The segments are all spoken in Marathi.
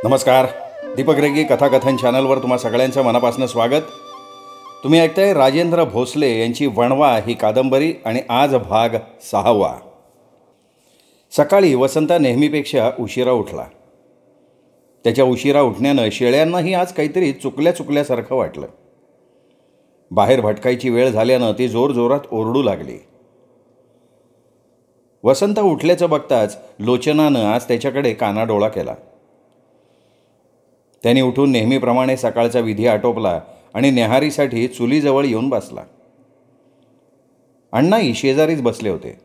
नमस्कार. दीपक रेगी कथाकथन चॅनलवर तुम्हा सगळ्यांचं मनापासून स्वागत. तुम्ही ऐकताय राजेंद्र भोसले यांची वणवा ही कादंबरी आणि आज भाग 6. सकाळी वसंता नेहमीपेक्षा उशिरा उठला. त्याच्या उशिरा उठण्यानं शेळ्यांनाही आज काहीतरी चुकल्यासारखं वाटलं. बाहेर भटकायची वेळ झाल्यानं ती जोरजोरात ओरडू लागली. वसंता उठल्याचं बघताच लोचनानं आज त्याच्याकडे कानाडोळा केला. त्याने उठून नेहमीप्रमाणे सकाळचा विधी आटोपला आणि न्याहारीसाठी चुलीजवळ येऊन बसला. अण्णाही शेजारीच बसले होते.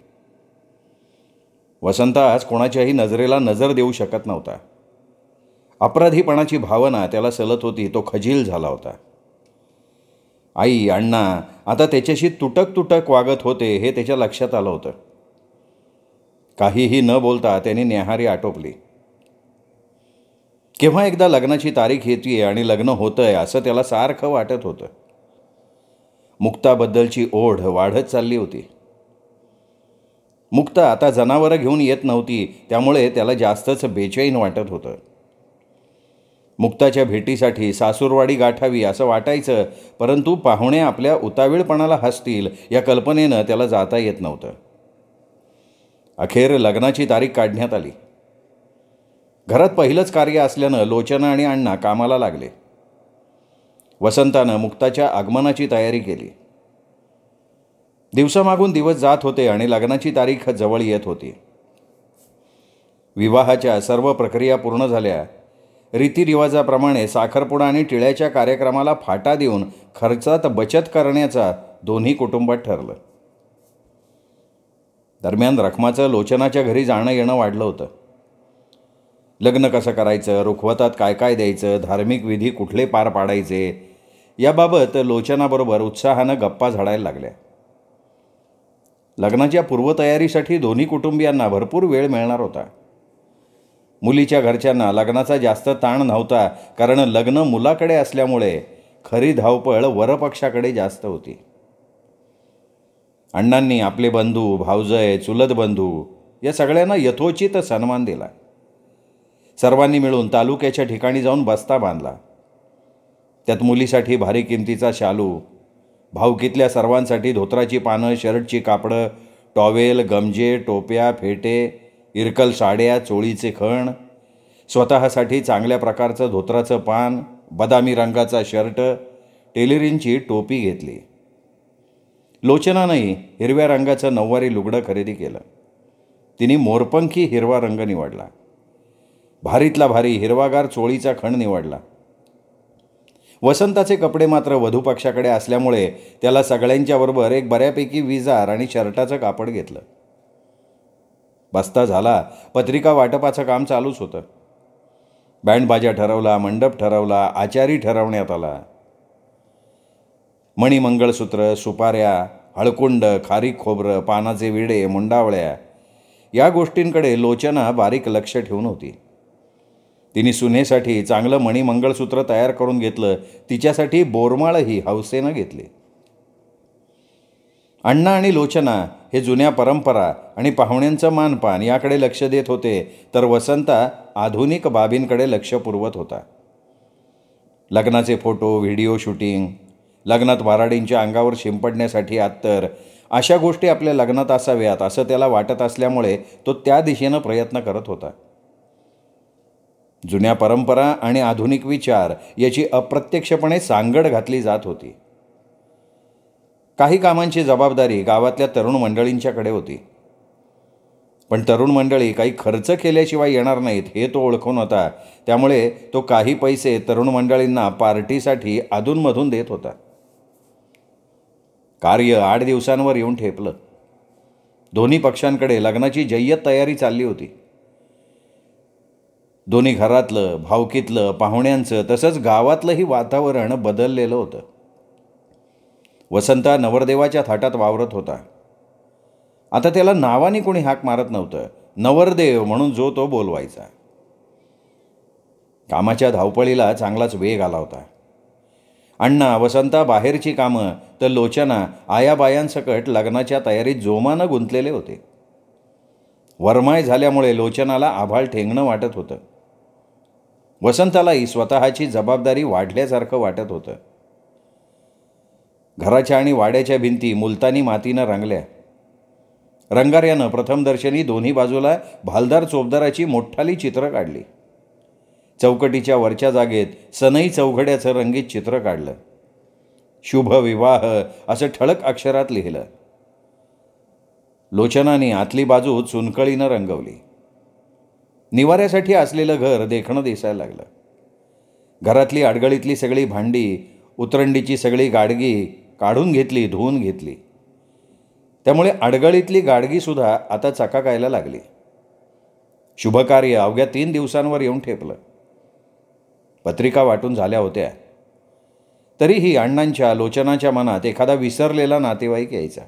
वसंता आज कोणाच्याही नजरेला नजर देऊ शकत नव्हता. अपराधीपणाची भावना त्याला सलत होती. तो खजील झाला होता. आई अण्णा आता त्याच्याशी तुटक वागत होते हे त्याच्या लक्षात आलं होतं. काहीही न बोलता त्याने न्याहारी आटोपली. केव्हा एकदा लग्नाची तारीख येते आणि लग्न होतंय असं त्याला सारखं वाटत होतं. मुक्ताबद्दलची ओढ वाढत चालली होती. मुक्ता आता जनावरं घेऊन येत नव्हती, त्यामुळे त्याला जास्तच बेचैन वाटत होतं. मुक्ताच्या भेटीसाठी सासूरवाडी गाठावी असं वाटायचं, परंतु पाहुणे आपल्या उतावीळपणाला हसतील या कल्पनेनं त्याला जाता येत नव्हतं. अखेर लग्नाची तारीख काढण्यात आली. घरात पहिलंच कार्य असल्यानं लोचना आणि अण्णा कामाला लागले. वसंतानं मुक्ताच्या आगमनाची तयारी केली. दिवसामागून दिवस जात होते आणि लग्नाची तारीख जवळ येत होती. विवाहाच्या सर्व प्रक्रिया पूर्ण झाल्या. रीतिरिवाजाप्रमाणे साखरपुडा आणि टिळ्याच्या कार्यक्रमाला फाटा देऊन खर्चात बचत करण्याचा दोन्ही कुटुंबात ठरलं. दरम्यान रखमाचं लोचनाच्या घरी जाणं येणं वाढलं होतं. लग्न कसं करायचं, रुखवतात काय द्यायचं, धार्मिक विधी कुठले पार पाडायचे याबाबत लोचनाबरोबर उत्साहानं गप्पा झाडायला लागल्या. लग्नाच्या पूर्वतयारीसाठी दोन्ही कुटुंबियांना भरपूर वेळ मिळणार होता. मुलीच्या घरच्यांना लग्नाचा जास्त ताण नव्हता, कारण लग्न मुलाकडे असल्यामुळे खरी धावपळ वरपक्षाकडे जास्त होती. अण्णांनी आपले बंधू, भावजय, चुलत बंधू या सगळ्यांना यथोचित सन्मान दिला. सर्वांनी मिळून तालुक्याच्या ठिकाणी जाऊन बस्ता बांधला. त्यात मुलीसाठी भारी किमतीचा शालू, भावकीतल्या सर्वांसाठी धोत्राची पानं, शर्टची कापडं, टॉवेल, गमजे, टोप्या, फेटे, इरकल साड्या, चोळीचे खण, स्वतःसाठी चांगल्या प्रकारचं धोत्राचं पान, बदामी रंगाचा शर्ट, टेलरिंगची टोपी घेतली. लोचनानंही हिरव्या रंगाचं नऊवारी लुगडं खरेदी केलं. तिने मोरपंखी हिरवा रंग निवडला. भारीतला भारी हिरवागार चोळीचा खण निवडला. वसंताचे कपडे मात्र वधूपक्षाकडे असल्यामुळे त्याला सगळ्यांच्याबरोबर एक बऱ्यापैकी विजार आणि शर्टाचं कापड घेतलं. बस्ता झाला. पत्रिका वाटपाचं काम चालूच होतं. बँडबाजा ठरवला, मंडप ठरवला, आचारी ठरवण्यात आला. मणी, मंगळसूत्र, सुपाऱ्या, हळकुंड, खारीक खोबरं, पानाचे विडे, मुंडावळ्या या गोष्टींकडे लोचना बारीक लक्ष ठेवून होती. तिने सुनेसाठी चांगलं मणी मंगळसूत्र तयार करून घेतलं. तिच्यासाठी बोरमाळही हौसेनं घेतली. अण्णा आणि लोचना हे जुन्या परंपरा आणि पाहुण्यांचं मानपान याकडे लक्ष देत होते, तर वसंता आधुनिक बाबींकडे लक्ष पुरवत होता. लग्नाचे फोटो, व्हिडिओ शूटिंग, लग्नात वऱ्हाडींच्या अंगावर शिंपडण्यासाठी अत्तर अशा गोष्टी आपल्या लग्नात असाव्यात असं त्याला वाटत असल्यामुळे तो त्या दिशेनं प्रयत्न करत होता. जुन्या परंपरा आणि आधुनिक विचार याची अप्रत्यक्षपणे सांगड घातली जात होती. काही कामांची जबाबदारी गावातल्या तरुण मंडळींच्याकडे होती. पण तरुण मंडळी काही खर्च केल्याशिवाय येणार नाहीत हे तो ओळखून होता. त्यामुळे तो काही पैसे तरुण मंडळींना पार्टीसाठी अधूनमधून देत होता. कार्य 8 दिवसांवर येऊन ठेपलं. दोन्ही पक्षांकडे लग्नाची जय्यत तयारी चालली होती. दोन्ही घरातलं, भावकीतलं, पाहुण्यांचं तसंच गावातलंही वातावरण बदललेलं होतं. वसंता नवरदेवाच्या थाटात वावरत होता. आता त्याला नावाने कोणी हाक मारत नव्हतं. नवरदेव म्हणून जो तो बोलवायचा. कामाच्या धावपळीला चांगलाच वेग आला होता. अण्णा, वसंता बाहेरची कामं, तर लोचना आयाबायांसकट लग्नाच्या तयारीत जोमानं गुंतलेले होते. वरमाय झाल्यामुळे लोचनाला आभाळ ठेंगणं वाटत होतं. वसंतालाही स्वतःची जबाबदारी वाढल्यासारखं वाटत होतं. घराच्या आणि वाड्याच्या भिंती मुलतानी मातीनं रंगल्या. रंगार्यानं प्रथमदर्शनी दोन्ही बाजूला भालदार चोपदाराची मोठाली चित्र काढली. चौकटीच्या वरच्या जागेत सनई चौघड्याचं रंगीत चित्र काढलं. शुभ विवाह असं ठळक अक्षरात लिहिलं. लोचनाने आतली बाजू चुनकळीनं रंगवली. निवाऱ्यासाठी असलेलं घर देखणं दिसायला लागलं. घरातली अडगळीतली सगळी भांडी, उतरंडीची सगळी गाडगी काढून घेतली, धुवून घेतली. त्यामुळे अडगळीतली गाडगीसुद्धा आता चकाकायला लागली. शुभकार्य अवघ्या 3 दिवसांवर येऊन ठेपलं. पत्रिका वाटून झाल्या होत्या. तरीही अण्णांच्या, लोचनाच्या मनात एखादा विसरलेला नातेवाईक यायचा.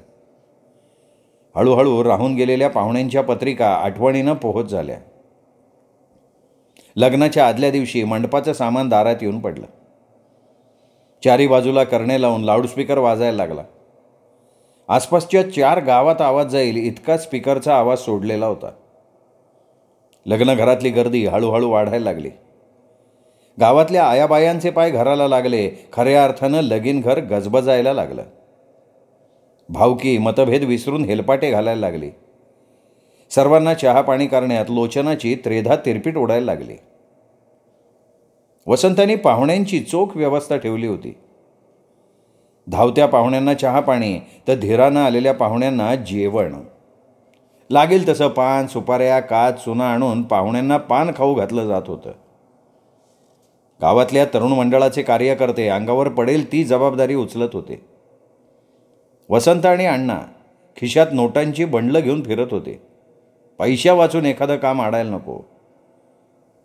हळूहळू राहून गेलेल्या पाहुण्यांच्या पत्रिका आठवणीनं पोहोच झाल्या. लग्नाच्या आदल्या दिवशी मंडपाचं सामान दारात येऊन पडलं. चारी बाजूला करणे लावून लाऊडस्पीकर वाजायला लागला. आसपासच्या 4 गावात आवाज जाईल इतका स्पीकरचा आवाज सोडलेला होता. लग्नघरातली गर्दी हळूहळू वाढायला लागली. गावातल्या आयाबायांचे पाय घराला लागले. खऱ्या अर्थानं लगीन घर गजबजायला लागलं. भावकी मतभेद विसरून हेलपाटे घालायला लागली. सर्वांना चहा पाणी करण्यात लोचनाची त्रेधा तिरपीट उडायला लागली. वसंतांनी पाहुण्यांची चोख व्यवस्था ठेवली होती. धावत्या पाहुण्यांना चहा पाणी तर धीरानं आलेल्या पाहुण्यांना जेवण. लागेल तसं पान, सुपाऱ्या, काच, चुना आणून पाहुण्यांना पान खाऊ घातलं जात होतं. गावातल्या तरुण मंडळाचे कार्यकर्ते अंगावर पडेल ती जबाबदारी उचलत होते. वसंत आणि अण्णा खिशात नोटांची बंडलं घेऊन फिरत होते. पैशा वाचून एखादं काम आडायला नको.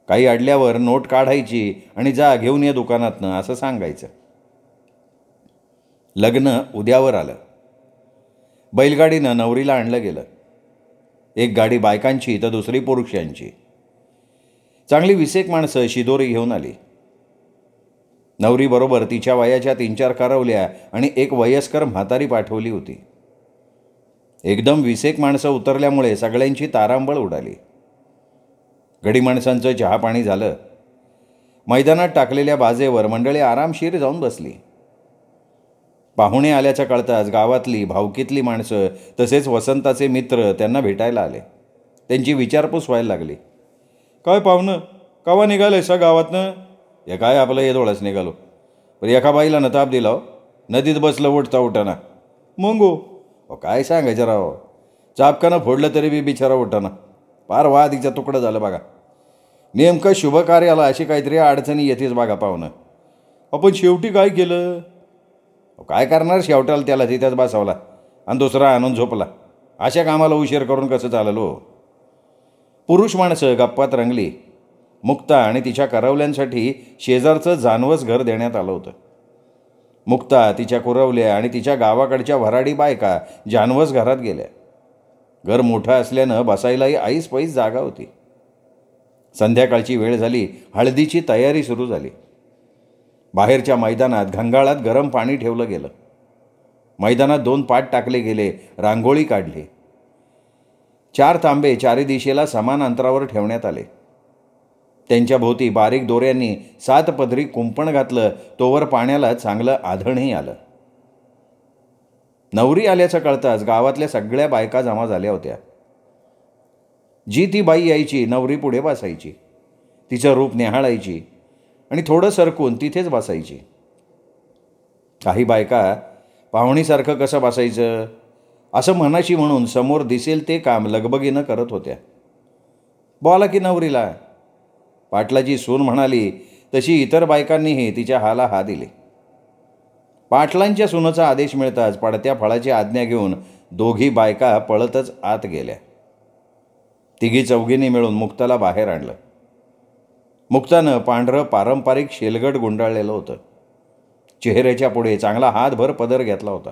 काही अडल्यावर नोट काढायची आणि जा घेऊन ये दुकानातनं असं सांगायचं. लग्न उद्यावर आलं. बैलगाडीनं नवरीला आणलं गेलं. एक गाडी बायकांची तर दुसरी पुरुषांची. चांगली 20 माणसं शिदोरी घेऊन आली. नवरीबरोबर तिच्या वयाच्या 3-4 कारवल्या आणि एक वयस्कर म्हातारी पाठवली होती. एकदम 20 माणसं उतरल्यामुळे सगळ्यांची तारांबळ उडाली. गडी माणसांचं चहापाणी झालं. मैदानात टाकलेल्या बाजेवर मंडळी आरामशीर जाऊन बसली. पाहुणे आल्याचं कळताच गावातली, भावकीतली माणसं तसेच वसंताचे मित्र त्यांना भेटायला आले. त्यांची विचारपूस व्हायला लागली. काय पाहुणं, कवा निघालंयसा गावातनं? हे काय आपलं हे डोळ्याच निघालो. पण एका बाईला न ताप दिला. नदीत बसलं उठता उठाना. मंगो काय सांगायचं राव. चापकानं फोडलं तरी बी बिचारा उठाना. फार वादीचा तुकडं झालं बघा. नेमकं शुभ कार्याला अशी काहीतरी अडचणी येतेच बघा पाहुणं. आपण शेवटी काय केलं? काय करणार शेवटाला त्याला तिथेच बसवला आणि दुसरा आणून झोपला. अशा कामाला उशीर करून कसं चालेल हो. पुरुष माणसं गप्पात रंगली. मुक्ता आणि तिच्या करवल्यांसाठी शेजारचं जानवस घर देण्यात आलं होतं. मुक्ता, तिच्या कुरवल्या आणि तिच्या गावाकडच्या वऱ्हाडी बायका जानवस घरात गेल्या. घर मोठं असल्यानं बसायलाही ऐस पैस जागा होती. संध्याकाळची वेळ झाली. हळदीची तयारी सुरू झाली. बाहेरच्या मैदानात घंगाळात गरम पाणी ठेवलं गेलं. मैदानात 2 पाट टाकले गेले. रांगोळी काढली. 4 तांबे चारी दिशेला समान अंतरावर ठेवण्यात आले. त्यांच्या भोवती बारीक दोऱ्यांनी 7 पदरी कुंपण घातलं. तोवर पाण्याला चांगलं आधणही आलं. नवरी आल्याचं कळताच गावातल्या सगळ्या बायका जमा झाल्या होत्या. जी ती बाई यायची नवरी पुढे बसायची. तिचं रूप निहाळायची आणि थोडं सरकून तिथेच बसायची. काही बायका पाहुणीसारखं कसं बसायचं असं मनाशी म्हणून समोर दिसेल ते काम लगबगीनं करत होत्या. बोला की नवरीला, पाटलाची सून म्हणाली तशी इतर बायकांनीही तिच्या हाला हा दिले. पाटलांच्या सुनेचा आदेश मिळताच पडत्या फळाची आज्ञा घेऊन दोघी बायका पळतच आत गेल्या. तिघी चौघींनी मिळून मुक्ताला बाहेर आणलं. मुक्तानं पांढरं पारंपरिक शेलगड गुंडाळलेलं होतं. चेहऱ्याच्या पुढे चांगला हातभर पदर घेतला होता.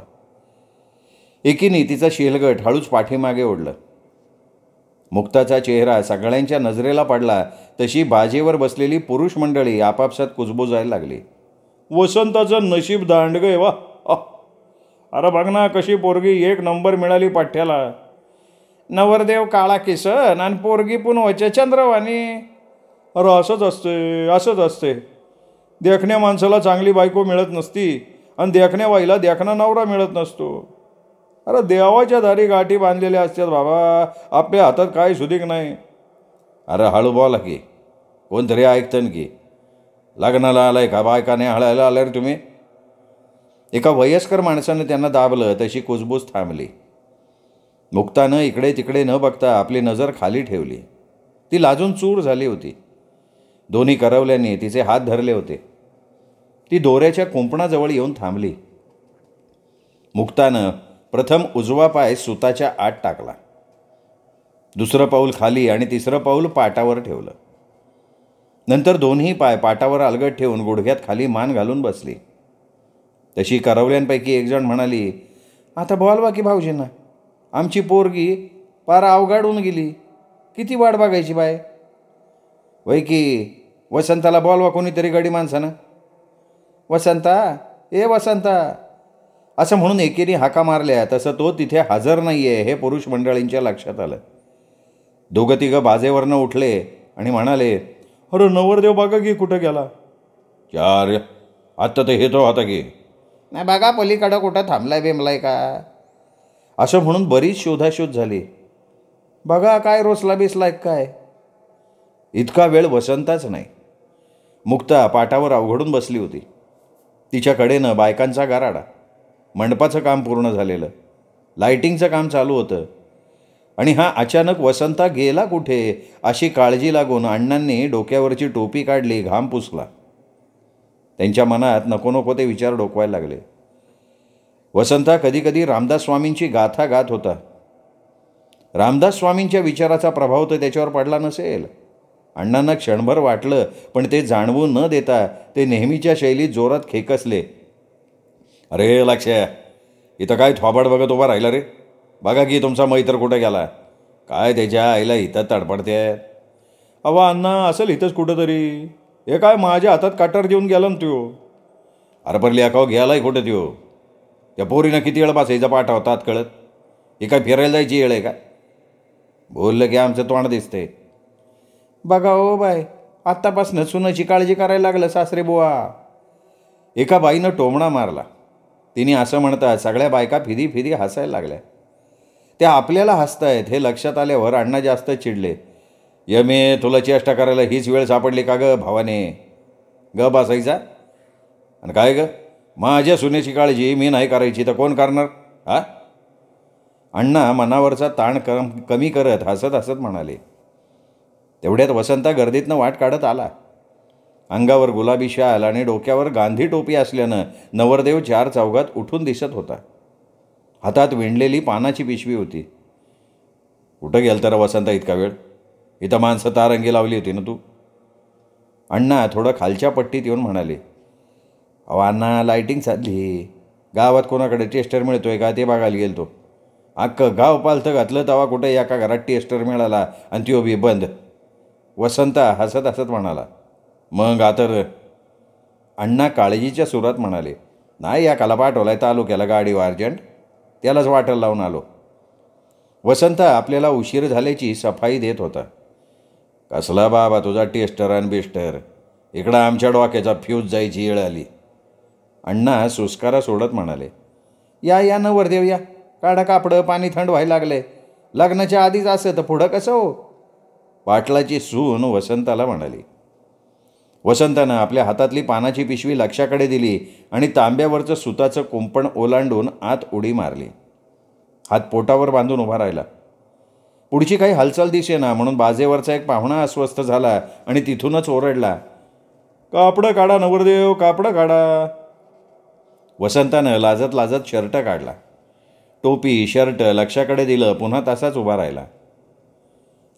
एकीने तिचा शेलगट हळूच पाठीमागे ओढलं. मुक्ताचा चेहरा सगळ्यांच्या नजरेला पडला तशी बाजेवर बसलेली पुरुष मंडळी आपापसात कुजबुजायला लागली. वसंताचं नशीब दांडगं वा. अरे बघ ना कशी पोरगी 1 नंबर मिळाली पाठ्याला. नवरदेव काळा किसन आणि पोरगी पुनवच्या चंद्रवाणी. अरे असंच असते. देखण्या माणसाला चांगली बायको मिळत नसती आणि देखण्या बाईला देखणा नवरा मिळत नसतो. अरे देवाच्या दारी गाठी बांधलेल्या असतात बाबा, आपल्या हातात काय सुधीक नाही. अरे हळू बोला की, कोणतरी ऐकतं की. लग्नाला आलाय का, बायकाने हळायला आल्या रे तुम्ही? एका वयस्कर माणसानं त्यांना दाबलं तशी कुजबूज थांबली. मुक्तानं इकडे तिकडे न बघता आपली नजर खाली ठेवली. ती लाजून चूर झाली होती. दोन्ही करवल्यांनी तिचे हात धरले होते. ती दोऱ्याच्या कुंपणाजवळ येऊन थांबली. मुक्तानं प्रथम उजवा पाय सुताच्या आत टाकला, दुसरं पाऊल खाली आणि तिसरं पाऊल पाटावर ठेवलं. नंतर दोन्ही पाय पाटावर अलगद ठेवून गुडघ्यात खाली मान घालून बसली. तशी करवल्यांपैकी एक जण म्हणाली, आता बोलवा की भाऊजींना, आमची पोरगी पार अवघाडून गेली, किती वाट बघायची बाय. वै की वसंताला बोलवा कोणीतरी गडी माणसानं. वसंता, ए वसंता, असं म्हणून एकेरी हाका मारल्या. तसं तो तिथे हजर नाही आहे हे पुरुष मंडळींच्या लक्षात आलं. दोघं तिघं बाजेवरनं उठले आणि म्हणाले, अरे नवरदेव बघा की कुठं गेला. यार आत्ता तर हे तो होता की नाही, बघा पलीकडं कुठं थांबलाय बेमलाय का. असं म्हणून बरीच शोधाशोध झाली. बघा काय रोसला बिसलाय काय. इतका वेळ वसंताच नाही. मुक्ता पाटावर अवघडून बसली होती. तिच्याकडेनं बायकांचा गाराडा. मंडपाचं काम पूर्ण झालेलं, लाईटिंगचं काम चालू होतं. आणि हा अचानक वसंता गेला कुठे अशी काळजी लागून अण्णांनी डोक्यावरची टोपी काढली, घाम पुसला. त्यांच्या मनात नको नको ते विचार डोकवायला लागले. वसंता कधीकधी रामदास स्वामींची गाथा गात होता. रामदास स्वामींच्या विचाराचा प्रभाव तर त्याच्यावर पडला नसेल. अण्णांना क्षणभर वाटलं, पण ते जाणवू न देता ते नेहमीच्या शैलीत जोरात खेकसले. अरे लक्ष, इथं काय थोबाड बघत उभा राहिला रे. बघा की तुमचा मैत्र कुठं गेला. काय त्याच्या आईला इथं तडपडते. अवा अण्णा असेल इथंच कुठंतरी. हे काय माझ्या हातात काटर देऊन गेला ना त्यो. अरे पण लेकाव घ्यायलाय कुठं त्यो. त्या पोरीनं किती वेळ बसायचा पाठा होतात कळत. हे काय फिरायला जायची वेळ आहे का. बोललं की आमचं तोंड दिसते. बघा ओ बाय, आत्तापासून सुनाची काळजी करायला लागलं सासरे बुवा. एका बाईनं टोमणा मारला. तिने असं म्हणतात सगळ्या बायका फिदी फिदी हसायला लागल्या. त्या आपल्याला हसतायत हे लक्षात आल्यावर अण्णा जास्त चिडले. यमे, तुला चेष्टा करायला हीच वेळ सापडली का ग भावाने. ग बसायचा. आणि काय ग, माझ्या सुनेची काळजी मी नाही करायची तर कोण करणार हा. अण्णा मनावरचा ताण कमी करत हसत हसत म्हणाले. तेवढ्यात वसंता गर्दीतनं वाट काढत आला. अंगावर गुलाबी शाल आणि डोक्यावर गांधी टोपी असल्यानं नवरदेव चार चौघात उठून दिसत होता. हातात विणलेली पानाची पिशवी होती. कुठं गेल तर वसंता इतका वेळ. इथं माणसं तारंगी लावली होती ना तू. अण्णा थोडं खालच्या पट्टीत येऊन म्हणाले, अहो अण्णा लाईटिंग चालली. गावात कोणाकडे टेस्टर मिळतोय का ते बघायला गेल तो. अख्खं गाव पालथं घातलं तेव्हा कुठं एका घरात टेस्टर मिळाला आणि त्यो बी बंद. वसंता हसत हसत म्हणाला. मग आता अण्णा काळजीच्या सुरात म्हणाले, नाही या काला पाठवलाय तालुक्याला गाडीवर अर्जंट, त्यालाच वाटेल लावून आलो. वसंता आपल्याला उशीर झाल्याची सफाई देत होता. कसला बाबा तुझा टेस्टर आणि बिस्टर. इकडं आमच्या डोक्याचा फ्यूज जायची वेळ आली. अण्णा सुस्कारा सोडत म्हणाले, या नवरदेव या. काढा कापडं, पाणी थंड व्हायला लागले. लग्नाच्या आधीच असं तर पुढं कसं हो. पाटलाची सून वसंताला म्हणाली. वसंतानं आपल्या हातातली पानाची पिशवी लक्षाकडे दिली आणि तांब्यावरचं सुताचं कुंपण ओलांडून आत उडी मारली. हात पोटावर बांधून उभा राहिला. पुढची काही हालचाल दिसेना म्हणून बाजेवरचा एक पाहुणा अस्वस्थ झाला आणि तिथूनच ओरडला, कापडं काढा नवरदेव, कापडं काढा. वसंतानं लाजत लाजत शर्ट काढला. टोपी शर्ट लक्षाकडे दिलं, पुन्हा तसाच उभा राहिला.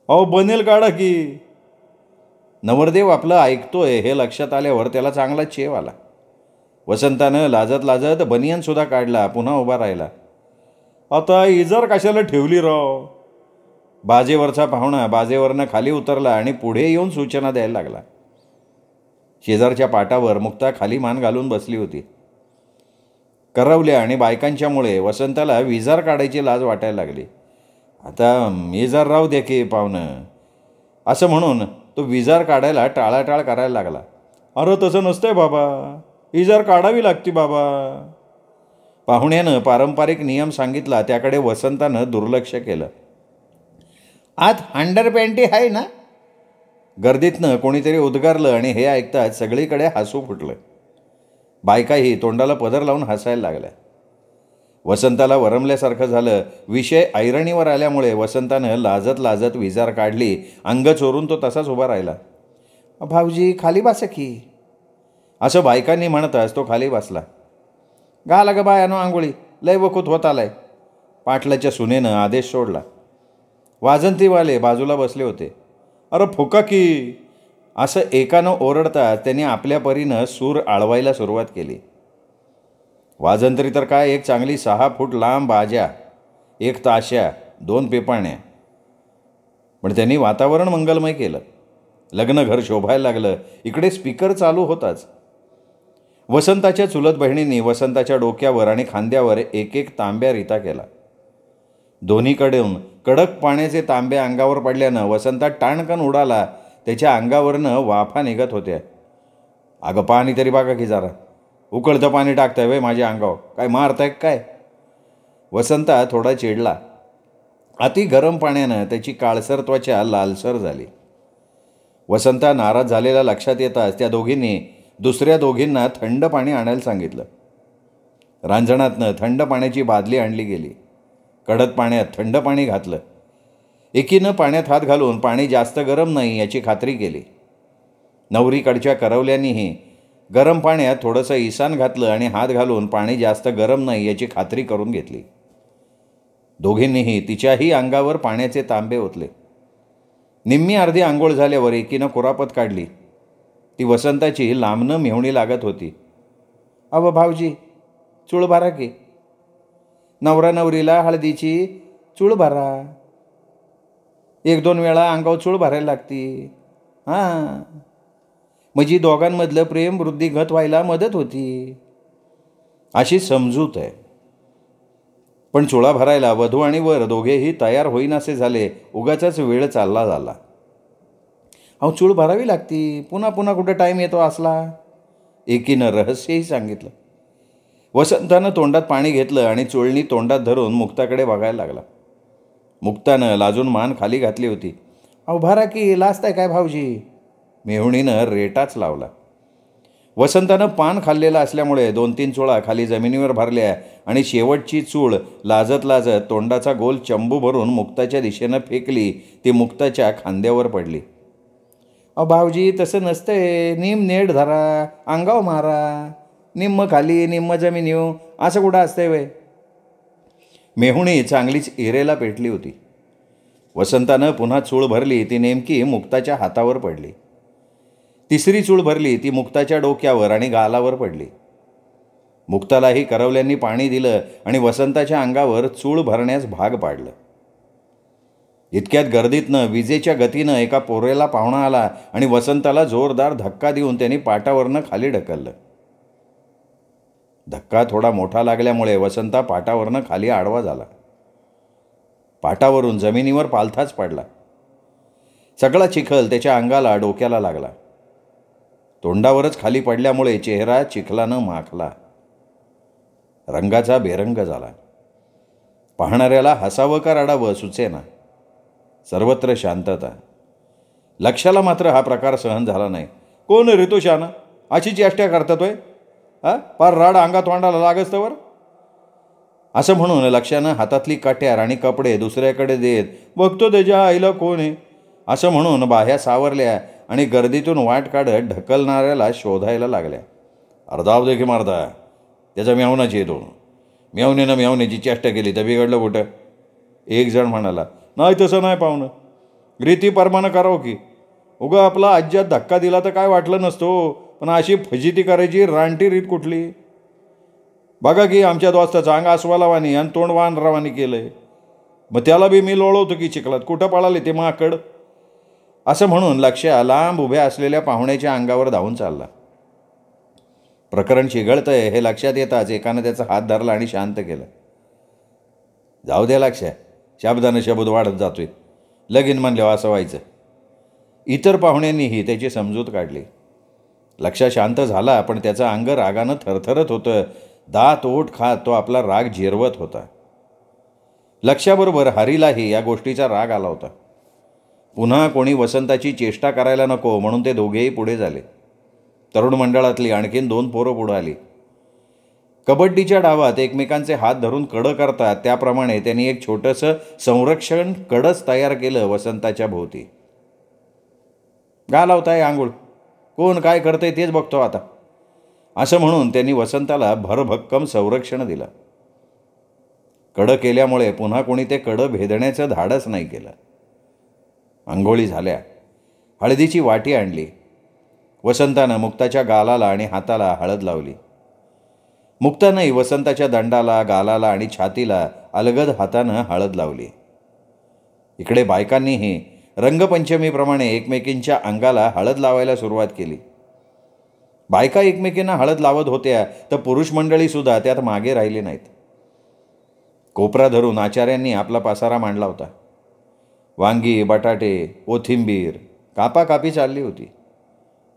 अहो बनेल काढा की. नवरदेव आपलं ऐकतोय हे लक्षात आल्यावर त्याला चांगला चेव आला. वसंतानं लाजत लाजत बनियनसुद्धा काढला, पुन्हा उभा राहिला. आता इजार कशाला ठेवली राव. बाजेवरचा पाहुणा बाजेवरनं खाली उतरला आणि पुढे येऊन सूचना द्यायला लागला. शेजारच्या पाटावर मुक्ता खाली मान घालून बसली होती. करवल्या आणि बायकांच्यामुळे वसंताला विजार काढायची लाज वाटायला लागली. आता इजार राहू द्या की पाहुणं. असं म्हणून तो विजार काढायला टाळाटाळ करायला लागला. अरे तसं नसतंय बाबा, विजार काढावी लागती बाबा. पाहुण्यानं पारंपरिक नियम सांगितला त्याकडे वसंतानं दुर्लक्ष केलं. आत अंडरपॅन्टी आहे ना? गर्दीतनं कोणीतरी उद्गारलं आणि हे ऐकताच सगळीकडे हसू फुटलं. बायकाही तोंडाला पदर लावून हसायला लागल्या. वसंताला वरमल्यासारखं झालं. विषय ऐरणीवर आल्यामुळे वसंतानं लाजत लाजत विजार काढली. अंग चोरून तो तसाच उभा राहिला. भाऊजी खाली बसा की, असं बायकांनी म्हणताच तो खाली बसला. घाला ग बायानो आंघोळी, लय वकूत होत आलाय, पाटलाच्या सुनेनं आदेश सोडला. वाजंतीवाले बाजूला बसले होते. अरे फुका की, असं एकानं ओरडताच त्यांनी आपल्या परीनं सूर आळवायला सुरुवात केली. वाजंत्री तर काय, एक चांगली 6 फूट लांब बाजा, 1 ताशा, 2 पेपाण्या. पण त्यांनी वातावरण मंगलमय केलं. लग्न घर शोभायला लागलं. इकडे स्पीकर चालू होताच. वसंताच्या चुलत बहिणींनी वसंताच्या डोक्यावर आणि खांद्यावर एक एक तांब्या रिता केला. दोन्हीकडून कडक पाण्याचे तांबे अंगावर पडल्यानं वसंता टाणकन उडाला. त्याच्या अंगावरनं वाफा निघत होत्या. अगं पाणी तरी बघा की जरा, उकळतं पाणी टाकताय वे माझ्या अंगावर, काय मारताय काय? वसंता थोडा चिडला. अति गरम पाण्यानं त्याची काळसर त्वचा लालसर झाली. वसंता नाराज झालेला लक्षात येताच त्या दोघींनी दुसऱ्या दोघींना थंड पाणी आणायला सांगितलं. रांजणातनं थंड पाण्याची बादली आणली गेली. कडक पाण्यात थंड पाणी घातलं. एकीनं पाण्यात हात घालून पाणी जास्त गरम नाही याची खात्री केली. नवरीकडच्या करवल्यांनीही गरम पाण्यात थोडंसं इसान घातलं आणि हात घालून पाणी जास्त गरम नाही याची खात्री करून घेतली. दोघींनीही तिच्याही अंगावर पाण्याचे तांबे ओतले. निम्मी अर्धी आंघोळ झाल्यावर एकीनं कुरापत काढली. ती वसंताची लांबनं मेहुणी लागत होती. अव भाऊजी चूळ भरा की, नवरा नवरीला हळदीची चूळ भरा. 1-2 वेळा अंगावर चूळ भरायला लागती. हां, म्हणजे दोघांमधलं प्रेम वृद्धिंगत व्हायला मदत होती, अशी समजूत आहे. पण चुळा भरायला वधू आणि वर दोघेही तयार होईनासे झाले. उगाचाच वेळ चालला झाला. अहो चूळ भरावी लागती, पुन्हा पुन्हा कुठं टाईम येतो असला, एकीनं रहस्यही सांगितलं. वसंतानं तोंडात पाणी घेतलं आणि चुळणी तोंडात धरून मुक्ताकडे बघायला लागला. मुक्तानं लाजून मान खाली घातली होती. अहो भरा की, लाजताय काय भाऊजी? मेहुणीनं रेटाच लावला. वसंतानं पान खाल्लेलं असल्यामुळे 2-3 चुळा खाली जमिनीवर भरल्या आणि शेवटची चूळ लाजत लाजत तोंडाचा गोल चंबू भरून मुक्ताच्या दिशेनं फेकली. ती मुक्ताच्या खांद्यावर पडली. अहो भाऊजी तसं नसतंय, निम नेट धरा, अंगाव मारा, निम्म खाली निम्म जमिनीव, असं कुठं असतंय वय? मेहुणी चांगलीच इरेला पेटली होती. वसंतानं पुन्हा चूळ भरली. ती नेमकी मुक्ताच्या हातावर पडली. तिसरी चूळ भरली. ती मुक्ताच्या डोक्यावर आणि गालावर पडली. मुक्तालाही करवल्यांनी पाणी दिलं आणि वसंताच्या अंगावर चूळ भरण्यास भाग पाडलं. इतक्यात गर्दीतनं विजेच्या गतीनं एका पोरेला पाहुणा आला आणि वसंताला जोरदार धक्का देऊन त्यांनी पाटावरनं खाली ढकललं. धक्का थोडा मोठा लागल्यामुळे वसंता पाटावरनं खाली आडवा झाला. पाटावरून जमिनीवर पालथाच पडला. सगळा चिखल त्याच्या अंगाला डोक्याला लागला. तोंडावरच खाली पडल्यामुळे चेहरा चिखलानं माखला. रंगाचा बेरंग झाला. पाहणाऱ्याला हसावं का रडावं सुचेना. सर्वत्र शांतता. लक्षाला मात्र हा प्रकार सहन झाला नाही. कोण रे तो शाना, अशी चेष्टा करतातोय? पार राड अंगात तोंडाला लागस्तवर, असं म्हणून लक्षानं हातातली कट्यार आणि कपडे दुसऱ्याकडे देत बघतो त्याच्या आईला कोण आहे असं म्हणून बाह्या सावरल्या आणि गर्दीतून वाट काढत ढकलणाऱ्याला शोधायला लागल्या. अर्धाव देखील मारता, त्याचा मेवनाच येतो. मेवणीनं मेवण्याची चेष्टा केली तर बिघडलं कुठं? एक जण म्हणाला, नाही तसं नाही पाहुणं, रीती परमानं करावं की. उगा आपला आज्यात धक्का दिला तर काय वाटलं नसतो, पण अशी फजिती करायची रानटी रीत कुठली? बघा की आमच्या दोस्ताचं अंग अस्वालावानी आणि तोंड वानरावानी केलंय, मग त्याला बी मी लोळवतो की चिखलात, कुठं पळाले ते माकड? असं म्हणून लक्ष्या लांब उभ्या असलेल्या पाहुण्याच्या अंगावर धावून चालला. प्रकरण चिघळतंय हे लक्षात येताच एकानं त्याचा हात धरला आणि शांत केलं. जाऊ द्या लक्ष्या, शब्दानं शब्द वाढत जातोय, लगीन म्हणल्यावर असं व्हायचं. इतर पाहुण्यांनीही त्याची समजूत काढली. लक्ष शांत झाला, पण त्याचं अंग रागानं थरथरत होतं. दात ओठ खात तो आपला राग जिरवत होता. लक्षाबरोबर हरीलाही या गोष्टीचा राग आला होता. पुन्हा कोणी वसंताची चेष्टा करायला नको म्हणून ते दोघेही पुढे झाले. तरुण मंडळातली आणखीन 2 पोरं पुढं आली. कबड्डीच्या डावात एकमेकांचे हात धरून कडं करतात त्याप्रमाणे त्यांनी एक छोटंसं संरक्षण कडच तयार केलं वसंताच्या भोवती. घालावताय आंघोळ, कोण काय करतंय तेच बघतो आता, असं म्हणून त्यांनी वसंताला भरभक्कम संरक्षण दिलं. कडं केल्यामुळे पुन्हा कोणी ते कडं भेदण्याचं धाडस नाही केलं. आंघोळी झाल्या. हळदीची वाटी आणली. वसंतानं मुक्ताच्या गालाला आणि हाताला हळद लावली. मुक्तानंही वसंताच्या दंडाला, गालाला आणि छातीला अलगद हातानं हळद लावली. इकडे बायकांनीही रंगपंचमीप्रमाणे एकमेकींच्या अंगाला हळद लावायला सुरुवात केली. बायका एकमेकींना हळद लावत होत्या तर पुरुष मंडळीसुद्धा त्यात मागे राहिली नाहीत. कोपरा धरून आचार्यांनी आपला पसारा मांडला होता. वांगी, बटाटे, कोथिंबीर कापाकापी चालली होती.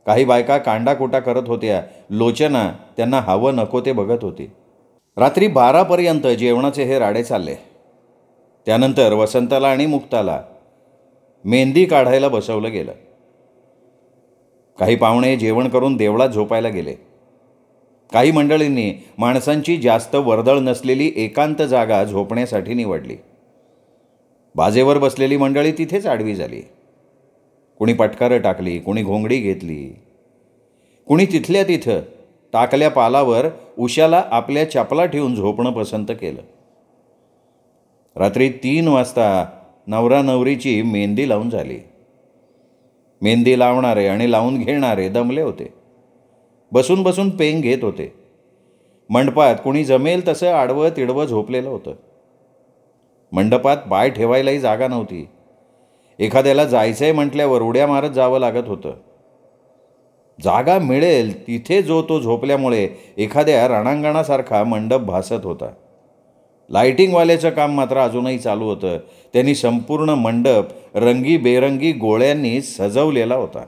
काही बायका कांडाकुटा करत होत्या. लोचना त्यांना हवं नको ते बघत होती. रात्री 12पर्यंत जेवणाचे हे राडे चालले. त्यानंतर वसंताला आणि मुक्ताला मेहंदी काढायला बसवलं गेलं. काही पाहुणे जेवण करून देवळात झोपायला गेले. काही मंडळींनी माणसांची जास्त वर्दळ नसलेली एकांत जागा झोपण्यासाठी निवडली. बाजेवर बसलेली मंडळी तिथेच आडवी झाली. कुणी पटकारं टाकली, कुणी घोंगडी घेतली, कुणी तिथल्या तिथं टाकल्या पालावर उशाला आपल्या चपला ठेवून झोपणं पसंत केलं. रात्री 3 वाजता नवरा नवरीची मेहंदी लावून झाली. मेहंदी लावणारे आणि लावून घेणारे दमले होते. बसून बसून पेंग घेत होते. मंडपात कुणी जमेल तसं आडवं तिडवं झोपलेलं होतं. मंडपात पाय ठेवायलाही जागा नव्हती. एखाद्याला जायचंय म्हटल्यावर उड्या मारत जावं लागत होतं. जागा मिळेल तिथे जो तो झोपल्यामुळे एखाद्या रणांगणासारखा मंडप भासत होता. लाईटिंगवाल्याचं काम मात्र अजूनही चालू होतं. त्यांनी संपूर्ण मंडप रंगीबेरंगी गोळ्यांनी सजवलेला होता.